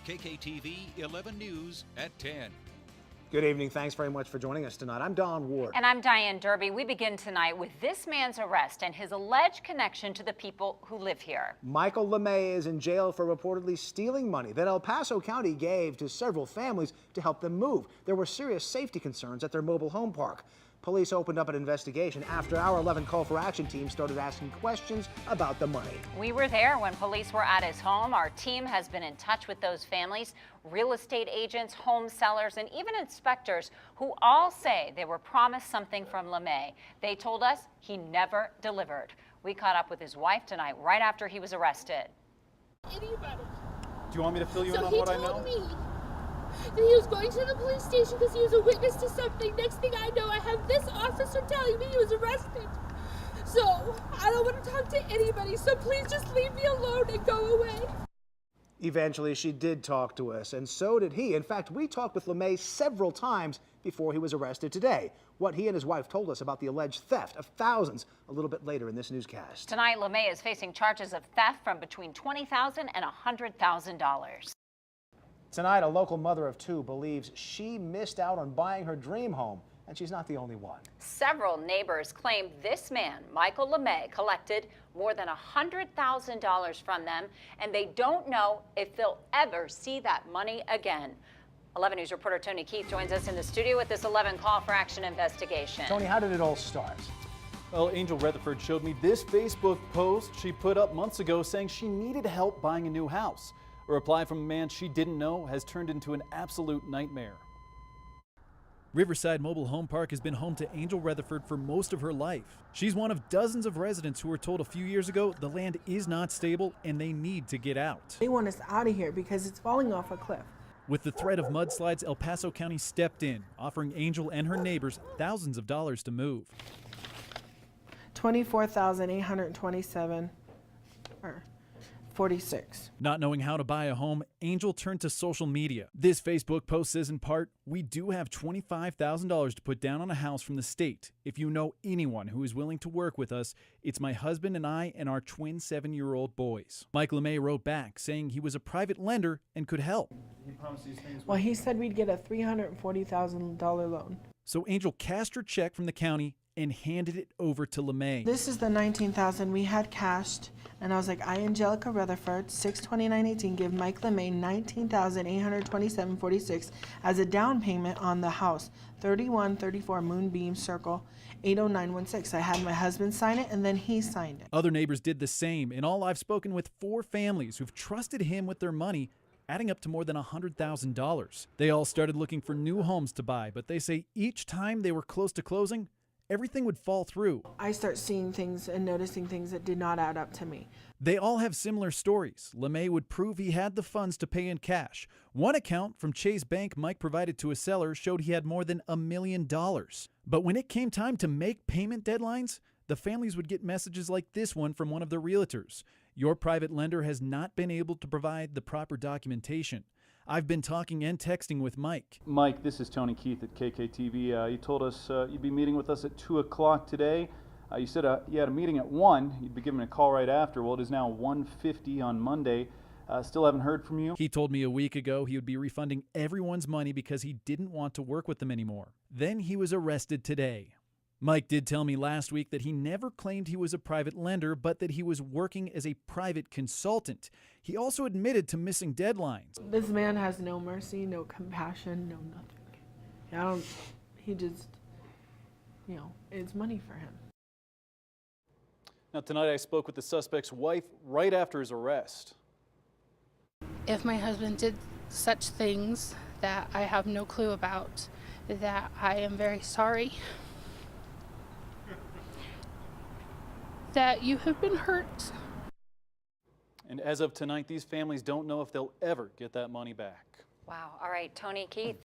KKTV 11 News at 10. Good evening. Thanks very much for joining us tonight. I'm Don Ward. And I'm Diane Derby. We begin tonight with this man's arrest and his alleged connection to the people who live here. Michael LeMay is in jail for reportedly stealing money that El Paso County gave to several families to help them move. There were serious safety concerns at their mobile home park. Police opened up an investigation after our 11 call for action team started asking questions about the money. We were there when police were at his home. Our team has been in touch with those families, real estate agents, home sellers, and even inspectors who all say they were promised something from LeMay. They told us he never delivered. We caught up with his wife tonight right after he was arrested. Anybody. Do you want me to fill you in on what I know? So he told me that he was going to the police station because he was a witness to something. Next thing I know, I have this officer telling me he was arrested. So I don't want to talk to anybody, so please just leave me alone and go away. Eventually, she did talk to us, and so did he. In fact, we talked with LeMay several times before he was arrested today. What he and his wife told us about the alleged theft of thousands a little bit later in this newscast. Tonight, LeMay is facing charges of theft from between $20,000 and $100,000. Tonight, a local mother of two believes she missed out on buying her dream home, and she's not the only one. Several neighbors claim this man, Michael LeMay, collected more than $100,000 from them, and they don't know if they'll ever see that money again. 11 News reporter Tony Keith joins us in the studio with this 11 call for action investigation. Tony, how did it all start? Well, Angel Rutherford showed me this Facebook post she put up months ago saying she needed help buying a new house. A reply from a man she didn't know has turned into an absolute nightmare. Riverside Mobile Home Park has been home to Angel Rutherford for most of her life. She's one of dozens of residents who were told a few years ago the land is not stable and they need to get out. They want us out of here because it's falling off a cliff. With the threat of mudslides, El Paso County stepped in, offering Angel and her neighbors thousands of dollars to move. $24,827 or 46. Not knowing how to buy a home, Angel turned to social media. This Facebook post says in part, "We do have $25,000 to put down on a house from the state. If you know anyone who is willing to work with us, it's my husband and I and our twin 7-year-old boys." Mike LeMay wrote back saying he was a private lender and could help. He promised these things. Well, he said we'd get a $340,000 loan. So Angel cashed her check from the county and handed it over to LeMay. This is the $19,000 we had cashed, and I was like, I, Angelica Rutherford, 6/29/18, give Mike LeMay $19,827.46 as a down payment on the house, 3134 Moonbeam Circle, 80916. I had my husband sign it, and then he signed it. Other neighbors did the same. In all, I've spoken with 4 families who've trusted him with their money, adding up to more than $100,000. They all started looking for new homes to buy, but they say each time they were close to closing, everything would fall through. I start seeing things and noticing things that did not add up to me. They all have similar stories. LeMay would prove he had the funds to pay in cash. One account from Chase Bank Mike provided to a seller showed he had more than $1 million. But when it came time to make payment deadlines, the families would get messages like this one from one of their realtors. Your private lender has not been able to provide the proper documentation. I've been talking and texting with Mike. Mike, this is Tony Keith at KKTV. You told us you'd be meeting with us at 2 o'clock today. You said you had a meeting at 1. You'd be giving a call right after. Well, it is now 1:50 on Monday. Still haven't heard from you? He told me a week ago he would be refunding everyone's money because he didn't want to work with them anymore. Then he was arrested today. Mike did tell me last week that he never claimed he was a private lender, but that he was working as a private consultant. He also admitted to missing deadlines. This man has no mercy, no compassion, no nothing. He just, it's money for him. Now, tonight I spoke with the suspect's wife right after his arrest. If my husband did such things that I have no clue about, that I am very sorry. That you have been hurt. And as of tonight, these families don't know if they'll ever get that money back. Wow. All right, Tony Keith,